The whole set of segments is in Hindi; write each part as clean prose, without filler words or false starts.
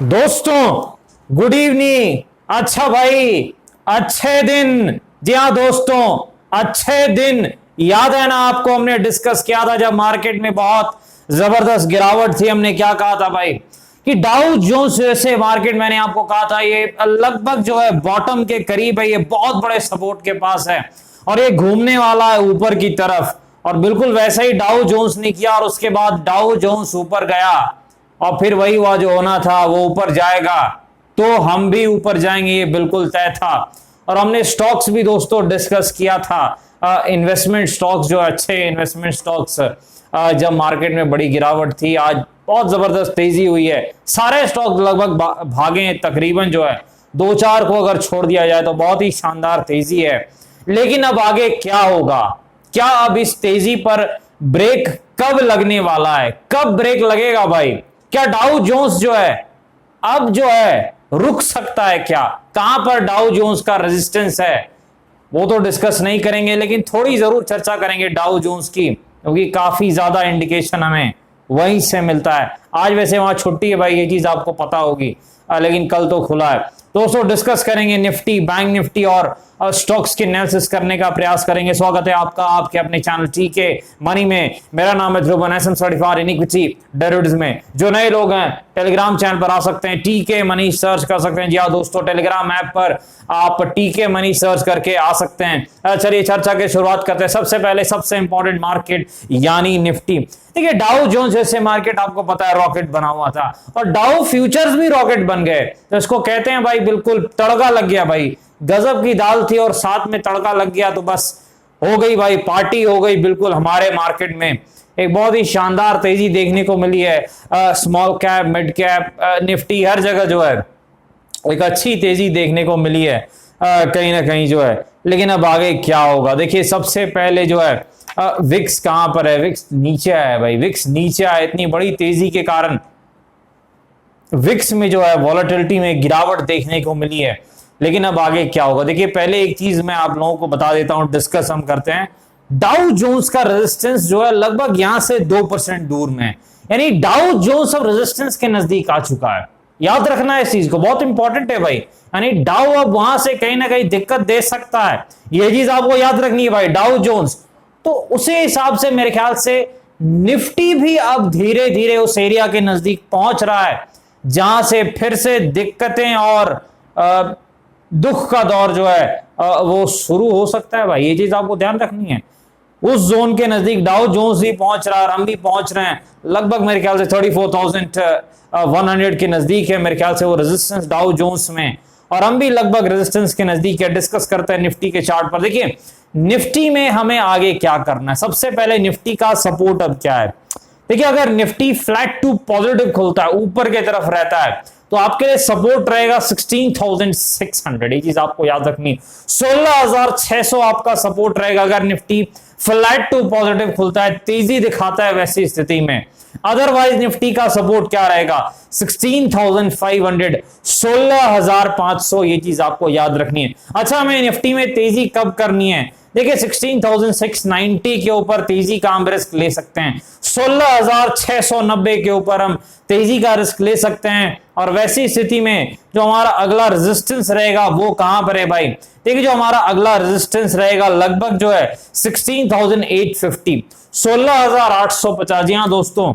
दोस्तों गुड इवनिंग। अच्छा भाई, अच्छे दिन। जी हाँ दोस्तों, अच्छे दिन। याद है ना आपको, हमने डिस्कस किया था जब मार्केट में बहुत जबरदस्त गिरावट थी। हमने क्या कहा था भाई कि डाउ जोन्स जैसे मार्केट, मैंने आपको कहा था ये लगभग जो है बॉटम के करीब है, ये बहुत बड़े सपोर्ट के पास है और ये घूमने वाला है ऊपर की तरफ। और बिल्कुल वैसा ही डाउ जोन्स ने किया और उसके बाद डाउ जोन्स ऊपर गया और फिर वही हुआ जो होना था, वो ऊपर जाएगा तो हम भी ऊपर जाएंगे, ये बिल्कुल तय था। और हमने स्टॉक्स भी दोस्तों डिस्कस किया था, इन्वेस्टमेंट स्टॉक्स जो अच्छे इन्वेस्टमेंट स्टॉक्स, जब मार्केट में बड़ी गिरावट थी, आज बहुत जबरदस्त तेजी हुई है। सारे स्टॉक लगभग भागे तकरीबन, जो है दो चार को अगर छोड़ दिया जाए तो बहुत ही शानदार तेजी है। लेकिन अब आगे क्या होगा, क्या अब इस तेजी पर ब्रेक कब लगने वाला है, कब ब्रेक लगेगा भाई? क्या डाउ जोन्स जो है अब जो है रुक सकता है? क्या कहां पर डाउ जोन्स का रेजिस्टेंस है वो तो डिस्कस नहीं करेंगे, लेकिन थोड़ी जरूर चर्चा करेंगे डाउ जोन्स की, क्योंकि काफी ज्यादा इंडिकेशन हमें वहीं से मिलता है। आज वैसे वहां छुट्टी है भाई, ये चीज आपको पता होगी, लेकिन कल तो खुला है। दोस्तों डिस्कस करेंगे निफ्टी, बैंक निफ्टी और स्टॉक्स के एनालिसिस करने का प्रयास करेंगे। स्वागत है आपका आपके अपने चैनल टीके मनी में। मेरा नाम है Dhruvan, SM certified in equity derivatives में। जो नए लोग हैं टेलीग्राम चैनल पर आ सकते हैं, टीके मनी सर्च कर सकते हैं। जी हाँ दोस्तों, टेलीग्राम ऐप पर आप टीके मनी सर्च करके आ सकते हैं। चलिए चर्चा की शुरुआत करते हैं। सबसे पहले सबसे इंपॉर्टेंट मार्केट यानी निफ्टी। देखिए डाउ जोन्स जैसे मार्केट आपको पता है रॉकेट बना हुआ था और डाउ फ्यूचर्स भी रॉकेट बन गए, तो इसको कहते हैं भाई बिल्कुल तड़का लग गया भाई। गजब की दाल थी और साथ में तड़का लग गया तो बस हो गई भाई, पार्टी हो गई बिल्कुल। हमारे मार्केट में एक बहुत ही शानदार तेजी देखने को मिली है। Small cap, mid cap, Nifty, हर जगह जो है एक अच्छी तेजी देखने को मिली है कहीं ना कहीं जो है। लेकिन अब आगे क्या होगा? देखिए सबसे पहले जो है विक्स कहां पर है? विक्स नीचे आया भाई, विक्स नीचे आया। इतनी बड़ी तेजी के कारण विक्स में जो है वॉलेटिलिटी में गिरावट देखने को मिली है। लेकिन अब आगे क्या होगा? देखिए पहले एक चीज मैं आप लोगों को बता देता हूं, डिस्कस हम करते हैं। डाउ जोन्स का रेजिस्टेंस जो है लगभग यहां से 2% दूर में है, यानी डाउ जोन्स अब रेजिस्टेंस के नजदीक आ चुका है। याद रखना है इस चीज को, बहुत इंपॉर्टेंट है भाई। यानी डाउ अब वहां से कहीं ना कहीं दिक्कत दे सकता है, यह चीज आपको याद रखनी है भाई। डाउ जोन्स तो उसी हिसाब से मेरे ख्याल से निफ्टी भी अब धीरे धीरे उस एरिया के नजदीक पहुंच रहा है जहां से फिर से दिक्कतें और दुख का दौर जो है वो शुरू हो सकता है भाई। ये चीज आपको ध्यान रखनी है। उस जोन के नजदीक डाउ जोन्स भी पहुंच रहा है और हम भी पहुंच रहे हैं। लगभग मेरे ख्याल से 34,100 के नजदीक है मेरे ख्याल से वो रेजिस्टेंस डाउ जोन्स में, और हम भी लगभग रेजिस्टेंस के नजदीक है। डिस्कस करते हैं निफ्टी के चार्ट पर। देखिए निफ्टी में हमें आगे क्या करना है। सबसे पहले निफ्टी का सपोर्ट अब क्या है? देखिए अगर निफ्टी फ्लैट टू पॉजिटिव खुलता है, ऊपर की तरफ रहता है, तो आपके लिए सपोर्ट रहेगा 16,600। ये चीज आपको याद रखनी। 16,600 आपका सपोर्ट रहेगा अगर निफ्टी फ्लैट टू पॉजिटिव खुलता है, तेजी दिखाता है वैसी स्थिति में। अदरवाइज निफ्टी का सपोर्ट क्या रहेगा? 16,500, 16,500। ये चीज आपको याद रखनी है। अच्छा, हमें निफ्टी में तेजी कब करनी है? देखिए 16,690 के ऊपर तेजी का हम रिस्क ले सकते हैं, 16,690 के ऊपर हम तेजी का रिस्क ले सकते हैं। और वैसी स्थिति में जो हमारा अगला रेजिस्टेंस रहेगा वो कहां पर है भाई? देखिए जो हमारा अगला रेजिस्टेंस रहेगा लगभग जो है 16,850, 16,850। जी हाँ दोस्तों,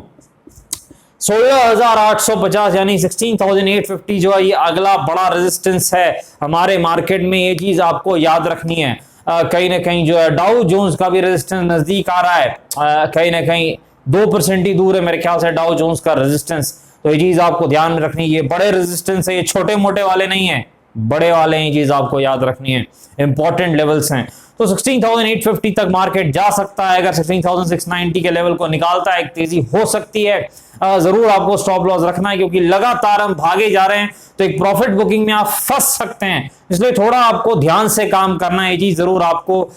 16,850 यानी 16,850 जो है ये अगला बड़ा रेजिस्टेंस है हमारे मार्केट में। ये चीज आपको याद रखनी है। कहीं ना कहीं जो है डाउ जोन्स का भी रेजिस्टेंस नजदीक आ रहा है, कहीं ना कहीं 2% ही दूर है मेरे ख्याल से डाउ जोन्स का रेजिस्टेंस। तो ये चीज आपको ध्यान में रखनी है। ये बड़े रेजिस्टेंस है, ये छोटे मोटे वाले नहीं है, बड़े वाले हैं। ये चीज आपको याद रखनी है, इंपॉर्टेंट लेवल्स हैं। तो 16,850 तक मार्केट जा सकता है। अगर 16,690 के लेवल को निकालता है, एक तेजी हो सकती है। जरूर आपको स्टॉप लॉस रखना है, क्योंकि लगातार हम भागे जा रहे हैं तो एक प्रॉफिट बुकिंग में आप फंस सकते हैं। इसलिए थोड़ा आपको ध्यान से काम करना है। ये चीज जरूर आपको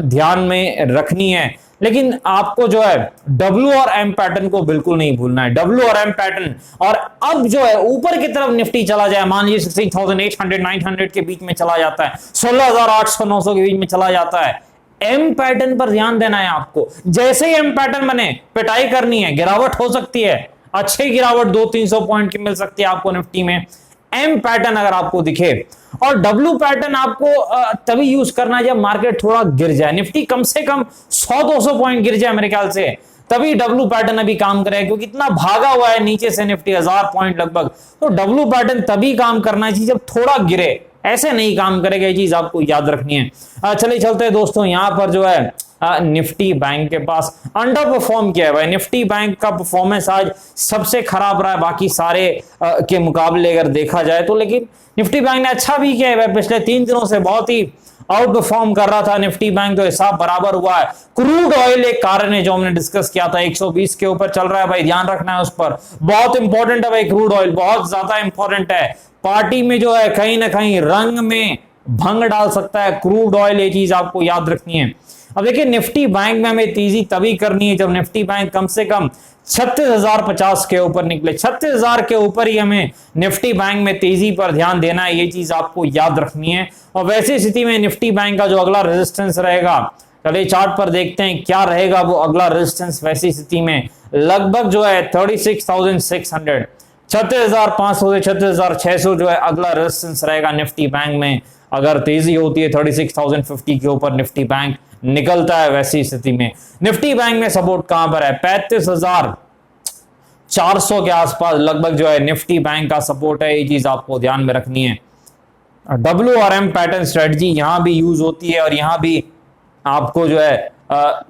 ध्यान में रखनी है। लेकिन आपको जो है डब्ल्यू और एम पैटर्न को बिल्कुल नहीं भूलना है। डब्ल्यू और एम पैटर्न, और अब जो है ऊपर की तरफ निफ्टी चला जाए, मान लीजिए 16,800 900 के बीच में चला जाता है, 16,800 900 के बीच में चला जाता है, एम पैटर्न पर ध्यान देना है आपको। जैसे ही एम पैटर्न बने, पिटाई करनी है, गिरावट हो सकती है। अच्छी गिरावट 200-300 पॉइंट की मिल सकती है आपको निफ्टी में। एम पैटर्न अगर आपको दिखे, और डब्ल्यू पैटर्न आपको तभी यूज करना है जब मार्केट थोड़ा गिर जाए, निफ्टी कम से कम 100-200 पॉइंट गिर जाए मेरे ख्याल से, तभी डब्ल्यू पैटर्न अभी काम करेगा, क्योंकि इतना भागा हुआ है नीचे से निफ्टी 1000 पॉइंट लगभग। तो डब्ल्यू पैटर्न तभी काम करना चाहिए जब थोड़ा गिरे, ऐसे नहीं काम करेगा, ये चीज आपको याद रखनी है। चलिए चलते हैं दोस्तों, यहां पर जो है निफ्टी बैंक के पास अंडर परफॉर्म किया है भाई। निफ्टी बैंक का परफॉर्मेंस आज सबसे खराब रहा है बाकी सारे के मुकाबले अगर देखा जाए तो, लेकिन निफ्टी बैंक ने अच्छा भी किया है भाई। पिछले 3 दिनों से बहुत ही आउट परफॉर्म कर रहा था निफ्टी बैंक, तो हिसाब बराबर हुआ है। क्रूड ऑयल एक कारण है जो हमने डिस्कस किया था, 120 के ऊपर चल रहा है भाई, ध्यान रखना है उस पर, बहुत इंपॉर्टेंट है भाई। क्रूड ऑयल बहुत ज्यादा इंपॉर्टेंट है, पार्टी में जो है कहीं ना कहीं रंग में भंग डाल सकता है क्रूड ऑयल, ये चीज आपको याद रखनी है। अब देखिए निफ्टी बैंक में हमें तेजी तभी करनी है जब निफ्टी बैंक कम से कम 36,050 के ऊपर निकले। 36,000 के ऊपर ही हमें निफ्टी बैंक में तेजी पर ध्यान देना है, ये चीज आपको याद रखनी है। और वैसी स्थिति में निफ्टी बैंक का जो अगला रेजिस्टेंस रहेगा, चलिए चार्ट पर देखते हैं क्या रहेगा वो अगला रेजिस्टेंस। वैसी स्थिति में लगभग जो है 36,600, 36,500 से 36,600 जो है अगला रेजिस्टेंस रहेगा निफ्टी बैंक में। अगर तेजी होती है 36,050 के ऊपर निफ्टी बैंक निकलता है, वैसी स्थिति में निफ्टी बैंक में सपोर्ट कहां पर है, 35,400 के आसपास लगभग जो है निफ्टी बैंक का सपोर्ट है, ये चीज आपको ध्यान में रखनी है। डब्ल्यू और एम पैटर्न स्ट्रेटजी यहां भी यूज होती है और यहां भी आपको जो है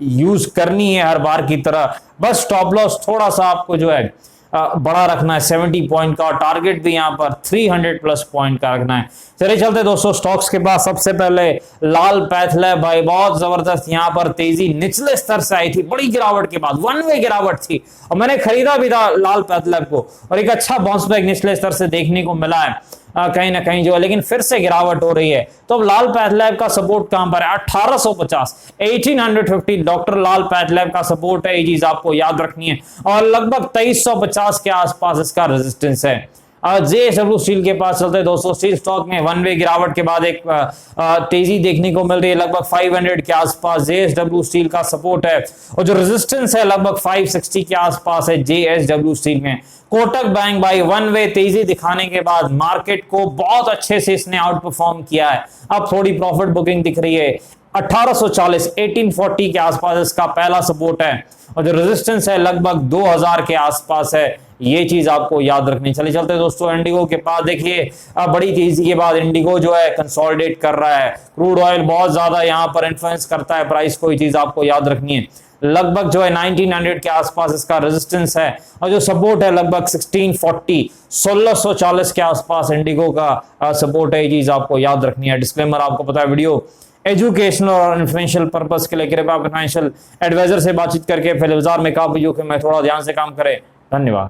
यूज करनी है हर बार की तरह। बस स्टॉप लॉस थोड़ा सा आपको जो है बड़ा रखना है 70 पॉइंट का, और टारगेट भी यहां पर 300 प्लस पॉइंट का रखना है। चलिए चलते दोस्तों स्टॉक्स के पास। सबसे पहले लाल पैथलैब भाई, बहुत जबरदस्त यहां पर तेजी निचले स्तर से आई थी, बड़ी गिरावट के बाद, वन वे गिरावट थी, और मैंने खरीदा भी था लाल पैथलैब को, और एक अच्छा बाउंस बैक निचले स्तर से देखने को मिला है कहीं ना कहीं जो है, लेकिन फिर से गिरावट हो रही है। तो अब लाल पैथलैब का सपोर्ट कहां पर है, 1850, 1850 डॉक्टर लाल पैथलैब का सपोर्ट है, ये चीज आपको याद रखनी है। और लगभग 2350 के आसपास इसका रेजिस्टेंस है। जेएसडब्ल्यू स्टील के पास चलते हैं दोस्तों। स्टील स्टॉक में वन वे गिरावट के बाद एक तेजी देखने को मिल रही है, लगभग 500 के आसपास जेएसडब्ल्यू स्टील का सपोर्ट है, और जो रेजिस्टेंस है लगभग 560 के आसपास है जेएसडब्ल्यू स्टील में। कोटक बैंक भाई वन वे तेजी दिखाने के बाद मार्केट को बहुत अच्छे से इसने आउट परफॉर्म किया है, अब थोड़ी प्रॉफिट बुकिंग दिख रही है। 1840, 1840 के आसपास इसका पहला सपोर्ट है, और जो रेजिस्टेंस है लगभग 2000 के आसपास है, ये चीज आपको याद रखनी। चले चलते दोस्तों इंडिगो के पास। देखिए बड़ी तेजी के बाद इंडिगो जो है कंसोलिडेट कर रहा है। क्रूड ऑयल बहुत ज्यादा यहां पर इन्फ्लुएंस करता है प्राइस को, ये चीज आपको याद रखनी है। लगभग जो है 1900 के आसपास इसका रेजिस्टेंस है, और जो सपोर्ट है लगभग 1640, 1640 के आसपास इंडिगो का सपोर्ट है, ये चीज आपको याद रखनी है। डिस्क्लेमर आपको पता है वीडियो एजुकेशनल और इन्फ्लुएंशियल पर्पस के लिए, कृपया फाइनेंशियल एडवाइजर से बातचीत करके फिर बाजार में काफी जो कि मैं थोड़ा ध्यान से काम करें। धन्यवाद।